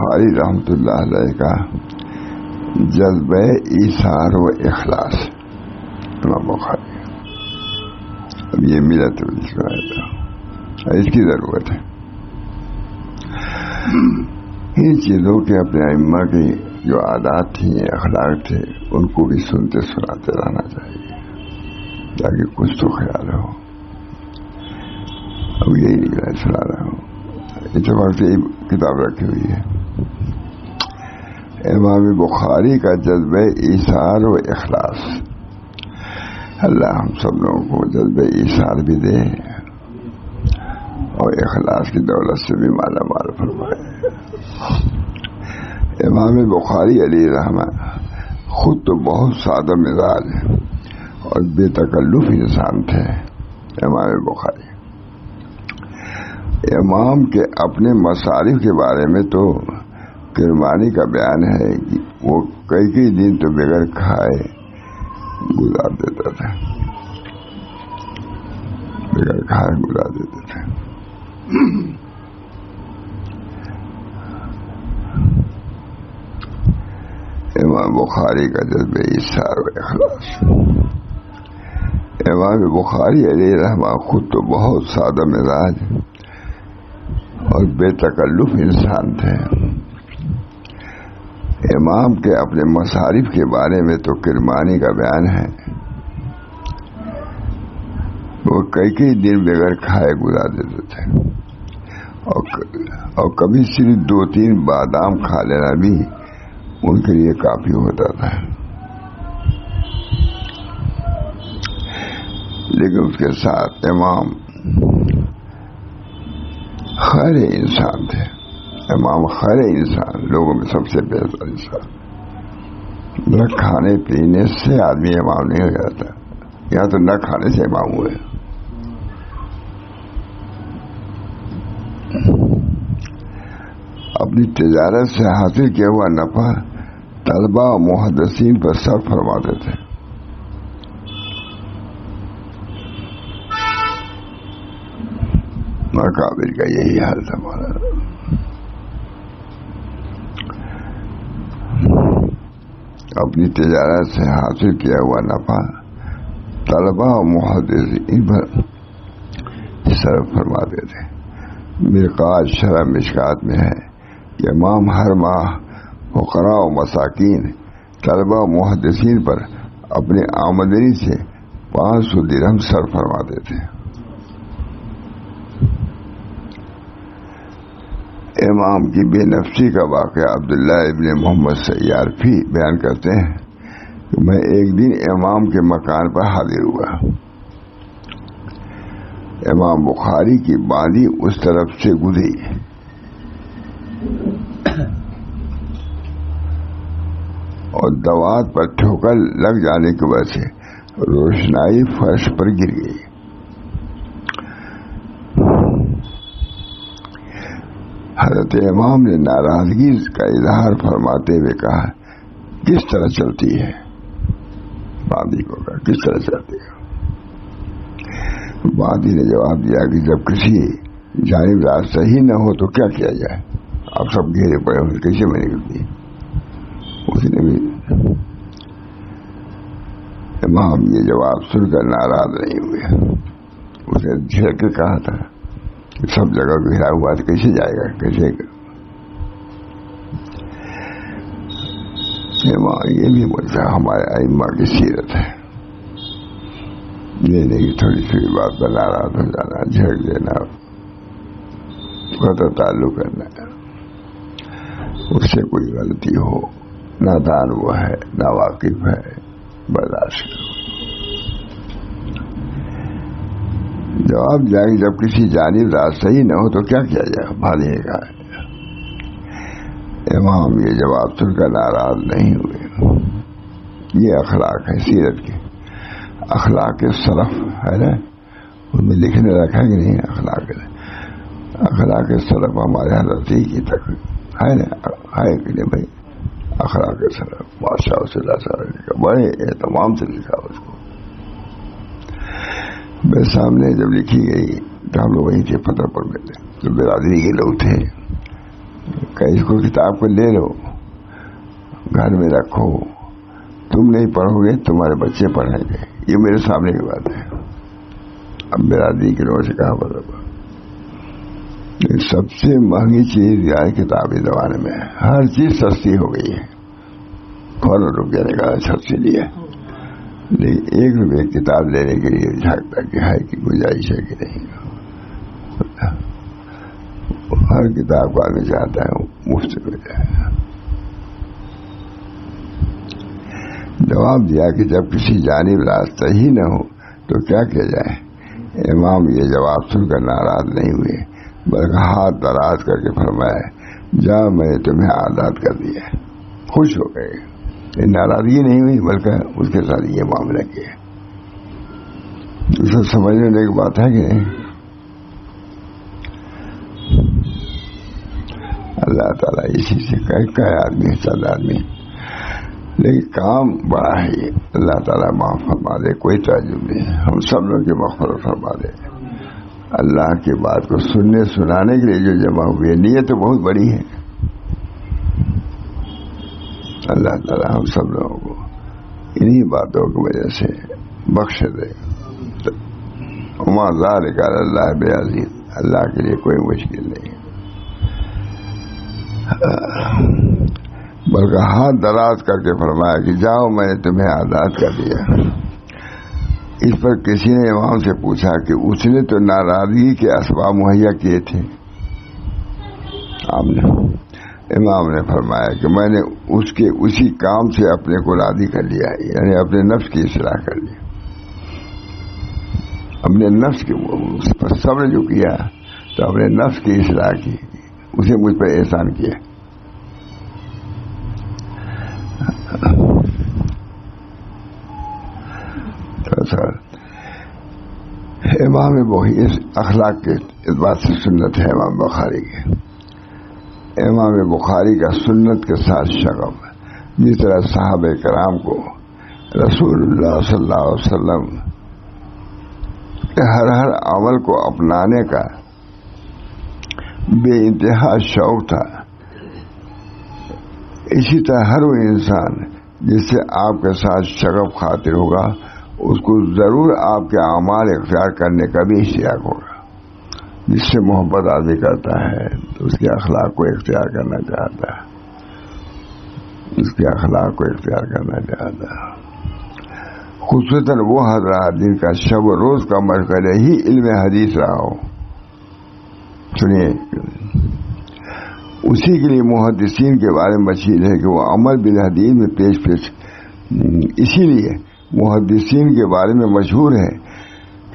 بخاری رحمۃ اللہ علیہ کا جذبہ ایثار و اخلاص. امام بخاری اب یہ ملا تو اس کی ضرورت ہے. ان چیزوں کے اپنے ائمہ کی جو عادات تھیں، اخلاق تھے، ان کو بھی سنتے سناتے رہنا چاہیے تاکہ کچھ تو خیال ہو. اب یہی نکلا سنا رہا ہوں. اتفاق سے کتاب رکھی ہوئی ہے امام بخاری کا جذبہ ایثار و اخلاص. اللہ ہم سب لوگوں کو جذبہ ایثار بھی دے اور اخلاص کی دولت سے بھی مالا مال فرمائے. امام بخاری علیہ رحمہ خود تو بہت سادہ مزاج اور بے تکلف انسان تھے. امام بخاری امام کے اپنے مصارف کے بارے میں تو کرمانی کا بیان ہے کہ وہ کئی دن تو بغیر کھائے گزار دیتا تھا، بغیر کھائے گزار دیتے تھے. امام بخاری کا جذبہ ایثار و اخلاص. امام بخاری علیہ رحمہ خود تو بہت سادہ مزاج اور بے تکلف انسان تھے. امام کے اپنے مصارف کے بارے میں تو کرمانی کا بیان ہے وہ کئی دن بغیر کھائے گزار دیتے تھے اور کبھی صرف 2-3 بادام کھا لینا بھی ان کے لیے کافی ہوتا تھا. لیکن اس کے ساتھ امام خیر انسان تھے. امام خیر انسان، لوگوں میں سب سے بہتر انسان. نہ کھانے پینے سے آدمی امام نہیں ہو جاتا، یا تو نہ کھانے سے امام ہوئے. اپنی تجارت سے حاصل کیا ہوا نفع طلبہ و محدثین پر صرف فرماتے تھے. مقابر کا یہی حال تھا. ہمارا اپنی تجارت سے حاصل کیا ہوا نفع طلبہ و محدثین پر صرف فرماتے تھے. مرقات شرح مشکات میں ہے کہ امام ہر ماہ فقراء و مساکین طلبہ و محدثین پر اپنی آمدنی سے 500 درہم صرف فرماتے تھے. امام کی بے نفسی کا واقعہ عبداللہ ابن محمد سیارفی بیان کرتے ہیں کہ میں ایک دن امام کے مکان پر حاضر ہوا. امام بخاری کی باندی اس طرف سے گزری اور دوات پر ٹھوکر لگ جانے کی وجہ سے روشنائی فرش پر گر گئی. حضرت امام نے ناراضگی کا اظہار فرماتے ہوئے کہا کس طرح چلتی ہے؟ باندی کو کہا کس طرح چلتی ہے؟ باندی نے جواب دیا کہ جب کسی جانب راستہ ہی نہ ہو تو کیا کیا جائے؟ آپ سب گھیرے پڑے ہوئے کیسے میں نکلتی؟ اس نے بھی امام یہ جواب سن کر ناراض نہیں ہوئے. اسے جھڑ کے کہا تھا سب جگہ گھرا ہوا تو کیسے جائے گا؟ کیسے یہ بھی بولتا ہمارے ائمہ کی سیرت ہے. لینے کی تھوڑی سی بات پر ناراض ہو جانا، جھڑ لینا، قطع تعلق کرنا، اس سے کوئی غلطی ہو نادان وہ ہے، ناواقف ہے، برداشت کرو. جواب دیا کہ جب کسی جانب راستہ ہی نہ ہو تو کیا کیا جائے؟ بھاگنے کا. امام یہ جواب سن کر ناراض نہیں ہوئے. یہ اخلاق ہے سیرت کے، اخلاق سلف ہے نا، ان میں لکھنے رکھا کہ نہیں اخلاق سلف ہمارے حضرت کی تک ہے نا، ہے کہ نہیں بھائی؟ اخلاق سلف بادشاہ صلی اللہ علیہ وسلم کا بڑے اہتمام سے لکھا اس کو. میرے سامنے جب لکھی گئی تو ہم لوگ وہیں تھے فتح پور میں تھے، تو برادری کے لوگ تھے، کہ اس کو کتاب کو لے لو، گھر میں رکھو، تم نہیں پڑھو گے تمہارے بچے پڑھیں گے. یہ میرے سامنے کی بات ہے. اب برادری کے لوگوں سے کہا مطلب سب سے مہنگی چیز یہ کتابی زمانے میں ہر چیز سستی ہو گئی ہے. فوراً روپیہ نکالا سبسڈی ہے، لیکن 1 روپے کتاب لینے کے لیے جھانکتا کہ ہے کہ گنجائش ہے کہ نہیں. ہر کتاب کو آدمی چاہتا ہے مفت ہو جائے. جواب دیا کہ جب کسی جانب راستہ ہی نہ ہو تو کیا کیا جائے. امام یہ جواب سن کر ناراض نہیں ہوئے بلکہ ہاتھ دراز کر کے فرمایا جاؤ میں نے تمہیں آزاد کر دیا. خوش ہو گئے. ناراضگی نہیں ہوئی بلکہ اس کے ساتھ یہ معاملہ کیا. اسے سمجھنے کی بات ہے کہ اللہ تعالیٰ اسی سے کہ آدمی چند آدمی، لیکن کام بڑا ہے یہ. اللہ تعالیٰ معاف فرما دے، کوئی تعجب نہیں. ہم سب لوگ کی مغفرت فرما دے. اللہ کی بات کو سننے سنانے کے لیے جو جمع ہوئی نیت تو بہت بڑی ہے. اللہ تعالیٰ ہم سب لوگوں کو انہی باتوں کی وجہ سے بخش دے. وما ذلک علی اللہ بعزیز، اللہ کے لیے کوئی مشکل نہیں بلکہ ہاتھ دراز کر کے فرمایا کہ جاؤ میں نے تمہیں آزاد کر دیا. اس پر کسی نے امام سے پوچھا کہ اس نے تو ناراضگی کے اسباب مہیا کیے تھے. امام نے فرمایا کہ میں نے اس کے اسی کام سے اپنے کو راضی کر لیا، یعنی اپنے نفس کی اصلاح کر لی. اپنے نفس کے اس پر صبر جو کیا تو اپنے نفس کی اصلاح کی، اسے مجھ پر احسان کیا. امام بخاری اخلاق کے اس بات سے سنت ہے امام بخاری کے. امام بخاری کا سنت کے ساتھ شغف، جس طرح صحابہ کرام کو رسول اللہ صلی اللہ علیہ وسلم کے ہر عمل کو اپنانے کا بے انتہا شوق تھا، اسی طرح ہر وہ انسان جس سے آپ کے ساتھ شغف خاطر ہوگا اس کو ضرور آپ کے اعمال اختیار کرنے کا بھی اشتیاق ہوگا. جس سے محبت آدمی کرتا ہے تو اس کے اخلاق کو اختیار کرنا چاہتا ہے، اس کے اخلاق کو اختیار کرنا چاہتا ہے. خصوصاً وہ حضرات جن کا شب و روز کا مشغلہ ہی علم حدیث رہا ہو. سنیے، اسی کے لیے محدثین کے بارے میں مشہور ہے کہ وہ عمل بالحدیث میں پیش اسی لیے محدثین کے بارے میں مشہور ہے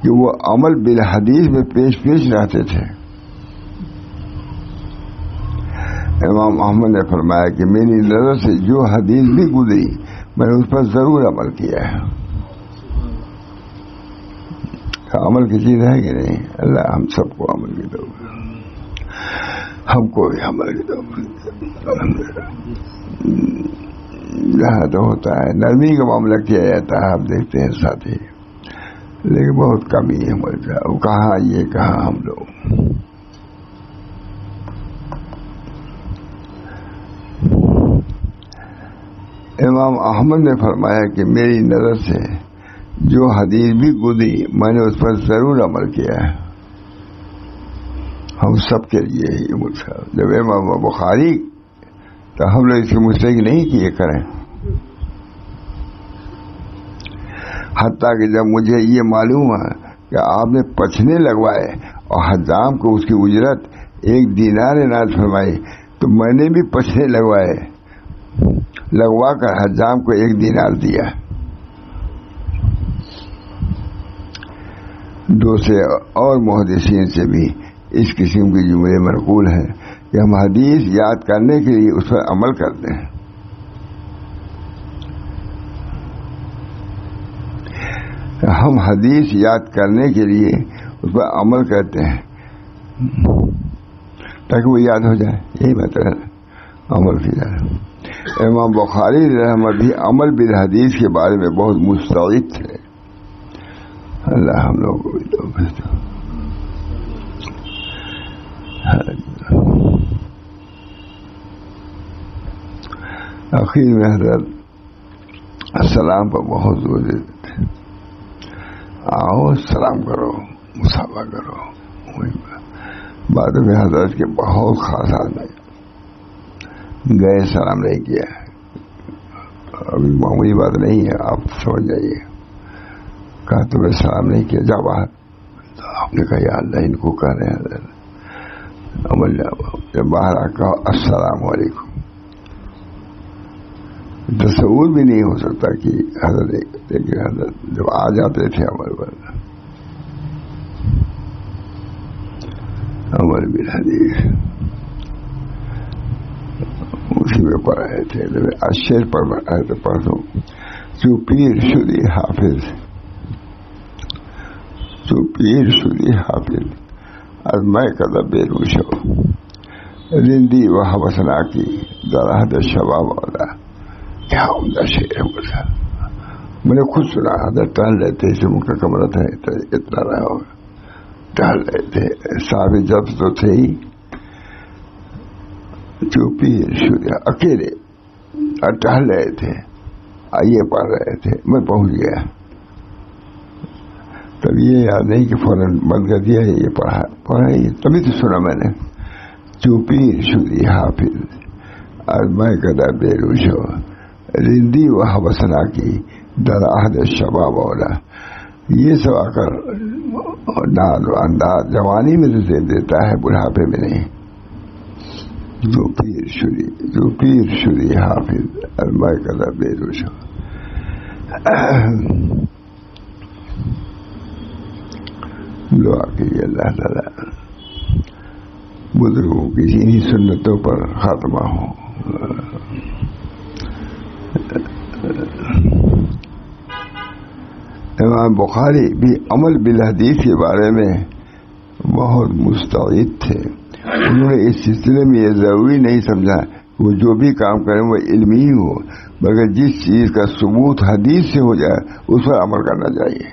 کہ وہ عمل بالحدیث میں پیش رہتے تھے. امام احمد نے فرمایا کہ میری نظر سے جو حدیث بھی گزری میں نے اس پر ضرور عمل کیا ہے. عمل کی چیز ہے کہ نہیں؟ اللہ ہم سب کو عمل کی توفیق، ہم کو بھی عمل کی توفیق. جہاں تو ہوتا ہے نرمی کا معاملہ کیا جاتا ہے، آپ دیکھتے ہیں ساتھی، لیکن بہت کمی ہے ہمارے ساتھ. وہ کہاں یہ کہاں ہم لوگ. امام احمد نے فرمایا کہ میری نظر سے جو حدیث بھی گزری میں نے اس پر ضرور عمل کیا ہے. ہم سب کے لیے ہی مسئلہ. جب امام بخاری تو ہم لوگ اس کی مستحق نہیں کیے کریں. حتیٰ کہ جب مجھے یہ معلوم ہے کہ آپ نے پچھنے لگوائے اور حجام کو اس کی اجرت 1 دینار عنایت فرمائی تو میں نے بھی پچھنے لگوا کر حجام کو 1 دینار دیا. دوسرے اور محدثین سے بھی اس قسم کی جملے منقول ہیں کہ ہم حدیث یاد کرنے کے لیے اس پر عمل کرتے ہیں. ہم حدیث یاد کرنے کے لیے اس پر عمل کرتے ہیں تاکہ وہ یاد ہو جائے. یہی مطلب عمل کی جائے. امام بخاری رحمۃ بھی عمل بالحدیث کے بارے میں بہت مستعد تھے. اللہ ہم لوگوں کو بھی توفیق دے. آخر میں حضرت السلام پر بہت زور دیتے تھے. آؤ سلام کرو، مصافحہ کرو. بعد میں حضرت کے بہت خاص آدمی گئے، سلام نہیں کیا. ابھی معمولی بات نہیں ہے، آپ سمجھ جائیے. کہا تمہیں سلام نہیں کیا، جا باہر. آپ نے کہا یا اللہ ان کو کہہ رہے ہیں حضرت. جب باہر آ کہا السلام علیکم. تصور بھی نہیں ہو سکتا کہ حضرت، لیکن حضرت جب آ جاتے تھے عمل پر، عمل بالحدیث اسی میں پڑھ رہے تھے. اشعر پڑھ رہے تھے پرسوں. جو پیر شدی حافظ، جو پیر شدی حافظ از میں کدب بے روشو رندی و حوثنا کی درحد شباب والا. کیا عمدہ شعر ہے وہ سر. میں نے خود سنا. حضرت ٹہل رہے تھے، اس کا کمرہ تھا اتنا رہا ہوگا. ٹہل رہے تھے، صاحب جب تو تھے ہی. چوپی شدہ اکیلے ٹہل رہے تھے، آئیے پڑھ رہے تھے. میں پہنچ گیا. تب یہ یاد نہیں کہ فوراً بند کر دیا. یہ پڑھا تبھی تو سنا میں نے. چوپی شدی حافظ از میں کدب بے روشو رندی و حوثنا کی در عہد شباب اولا. یہ سب آ کر ناز و انداز جوانی میں تو دے دیتا ہے، بڑھاپے میں نہیں. جو پیر شدی حافظ از میں کدب بے روشو. دعا کیجیے اللہ تعالیٰ بزرگوں کی انہی سنتوں پر خاتمہ ہو. امام بخاری بھی عمل بالحدیث کے بارے میں بہت مستعد تھے. انہوں نے اس سلسلے میں یہ ضروری نہیں سمجھا کہ وہ جو بھی کام کریں وہ علمی ہی ہو، بلکہ جس چیز کا ثبوت حدیث سے ہو جائے اس پر عمل کرنا چاہیے.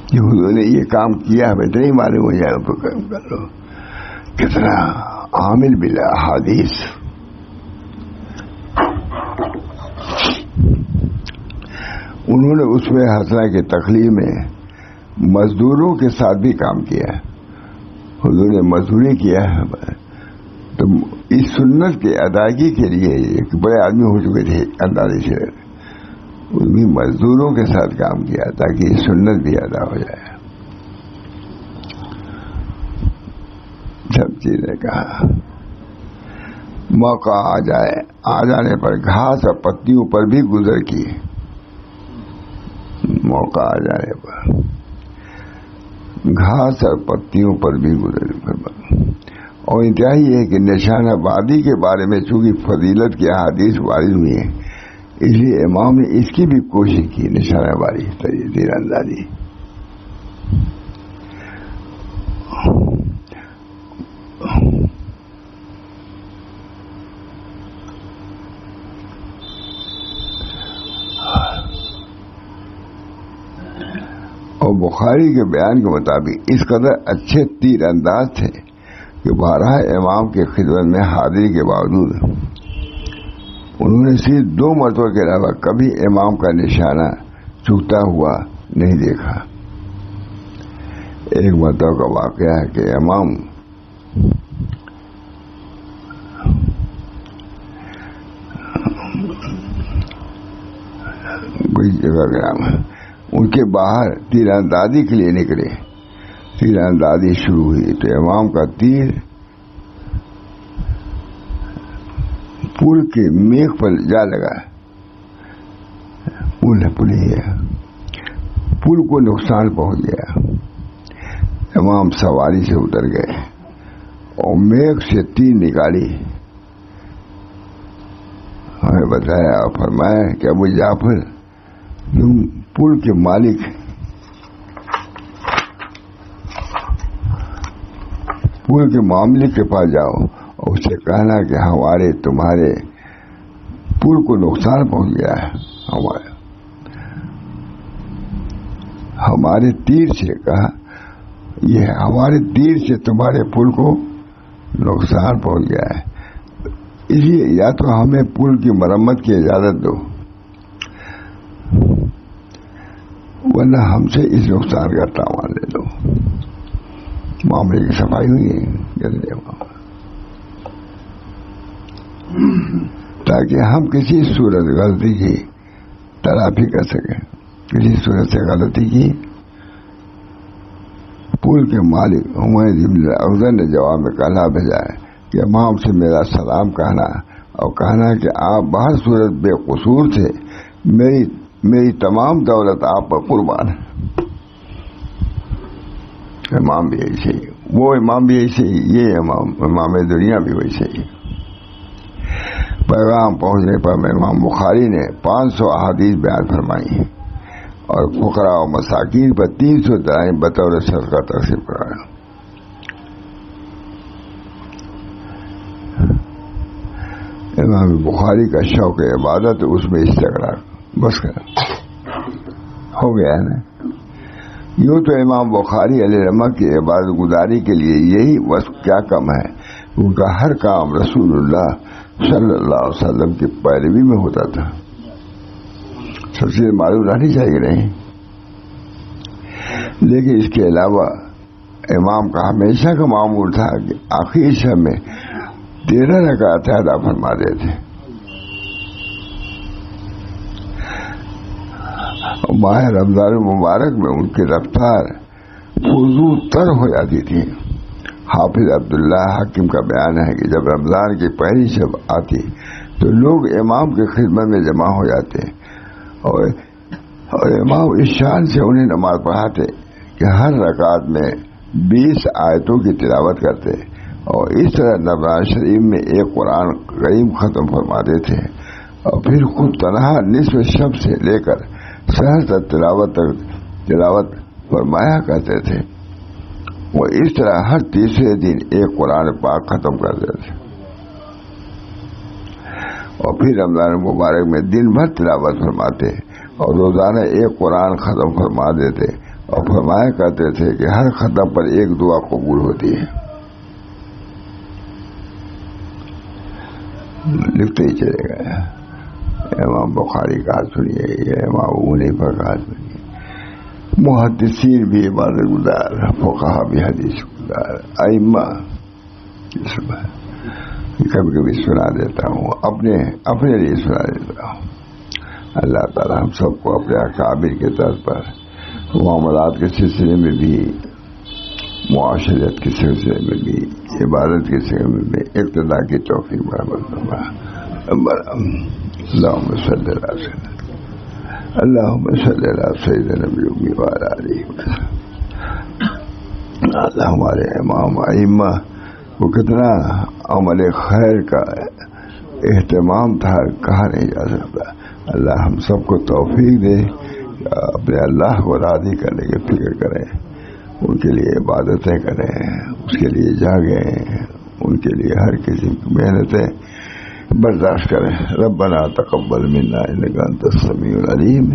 کہ حضور نے یہ کام کیا ہے تو نہیں معلوم ہو جائے تو کام کر لو. کتنا عامل بالاحادیث. انہوں نے اس میں حسنہ کی تخلیق میں مزدوروں کے ساتھ بھی کام کیا. حضور نے مزدوری کیا ہے تو اس سنت کی ادائیگی کے لیے ایک بڑے آدمی ہو چکے تھے اندازے سے، ان بھی مزدوروں کے ساتھ کام کیا تاکہ سنت بھی ادا ہو جائے. سب چیزیں کہا. موقع آ جانے پر گھاس اور پتیوں پر بھی گزر کی. موقع آ جانے پر گھاس اور پتیوں پر بھی گزر. اور انتہائی ہے کہ نشانہ بازی کے بارے میں چونکہ فضیلت کی احادیث وارد ہوئی ہیں، اس لیے امام نے اس کی بھی کوشش کی. نشانہ بازی، تیر اندازی. اور بخاری کے بیان کے مطابق اس قدر اچھے تیر انداز تھے کہ بارہ امام کے خدمت میں حاضری کے باوجود انہوں نے صرف 2 مرتبہ کے علاوہ کبھی امام کا نشانہ چکتا ہوا نہیں دیکھا. ایک مرتبہ کا واقعہ ہے کہ امام کوئی جگہ کا نام ہے، ان کے باہر تیر اندازی کے لیے نکلے. تیر اندازی شروع ہوئی تو امام کا تیر پل کے میخ پر جا لگا. پل ہی ہے، پل کو نقصان پہنچ گیا. امام سواری سے اتر گئے اور میخ سے تیر نکالی. ہمیں بتایا اور فرمایا کہ ابو جعفر تم پل کے مالک پل کے معاملے کے پاس جاؤ اور اسے کہنا کہ تمہارے پل کو نقصان پہنچ گیا ہے. ہمارے تیر سے کہا، یہ ہمارے تیر سے تمہارے پل کو نقصان پہنچ گیا ہے. اس لیے یا تو ہمیں پل کی مرمت کی اجازت دو، ورنہ ہم سے اس نقصان کا تاوان لے دو۔ معاملے کی صفائی ہوئی ہے تاکہ ہم کسی صورت غلطی کی تلافی کر سکیں۔ کسی صورت سے غلطی کی پل کے مالک حمید بن اخضر نے جواب میں کہا بھیجا ہے کہ امام سے میرا سلام کہنا اور کہنا کہ آپ بہر صورت بے قصور تھے، میری تمام دولت آپ پر قربان ہے۔ امام بھی ایسے ہی، وہ امام بھی ایسے ہی، یہ امام دنیا بھی ویسے ہی۔ پیغام پہنچنے پر امام بخاری نے 500 احادیث بیان فرمائی اور فقراء و مساکین پر 300 دراہم بطور صدقہ تقسیم کرایا۔ امام بخاری کا شوق عبادت اس میں استقرار بس ہو گیا ہے نا۔ یوں تو امام بخاری علیہ رحمہ کی عبادت گزاری کے لیے یہی بس کیا کم ہے، ان کا ہر کام رسول اللہ صلی اللہ علیہ وسلم کی پیروی میں ہوتا تھا۔ سب سے معلوم رہنی چاہیے نہیں، لیکن اس کے علاوہ امام کا ہمیشہ کا معمول تھا کہ آخری شب میں 13 رکعت ادا فرما دیتے۔ ماہ رمضان المبارک میں ان کی رفتار فضول تر ہو جاتی تھی۔ حافظ عبداللہ حاکم کا بیان ہے کہ جب رمضان کی پہلی شب آتی تو لوگ امام کی خدمت میں جمع ہو جاتے اور امام اس شان سے انہیں نماز پڑھاتے کہ ہر رکعت میں 20 آیتوں کی تلاوت کرتے اور اس طرح رمضان شریف میں ایک قرآن کریم ختم فرماتے تھے اور پھر خود تنہا نصف شب سے لے کر سحر تک تلاوت فرمایا کرتے تھے۔ وہ اس طرح ہر تیسرے دن ایک قرآن پاک ختم کرتے تھے اور پھر رمضان مبارک میں دن بھر تلاوت فرماتے اور روزانہ ایک قرآن ختم فرما دیتے اور فرمایا کرتے تھے کہ ہر ختم پر ایک دعا قبول ہوتی ہے۔ لکھتے ہی چلے گئے۔ امام بخاری کا سنیے، یہ امام ابو پر کا سنیے، محدثین بھی عبادت گزار، فقہا بھی حدیث گزار، ائمہ کبھی کبھی سنا دیتا ہوں، اپنے لیے سنا دیتا ہوں۔ اللہ تعالیٰ ہم سب کو اپنے اکابر کے طرز پر معاملات کے سلسلے میں بھی، معاشرت کے سلسلے میں بھی، عبادت کے سلسلے میں بھی اقتداء کی توفیق برآمد فرمائے۔ اللہم صلی اللہ علیہ وسلم، اللہم صلی اللہ سیدنا نبی وعلی آلہ وسلم۔ اللہ ہمارے امام ائمہ کو کتنا عمل خیر کا اہتمام تھا، کہا نہیں جا سکتا۔ اللہ ہم سب کو توفیق دے، اپنے اللہ کو راضی کرنے کی فکر کریں، ان کے لیے عبادتیں کریں، اس کے لیے جاگیں، ان کے لیے ہر کسی کی محنتیں برداشت کریں۔ ربنا تقبل منا انک انت السمیع العلیم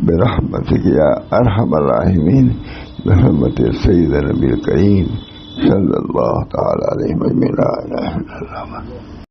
برحمتک یا ارحم الراحمین، برحمت سید نبی کریم صلی اللہ تعالی علیہ وسلم۔ لا الہ الا اللہ۔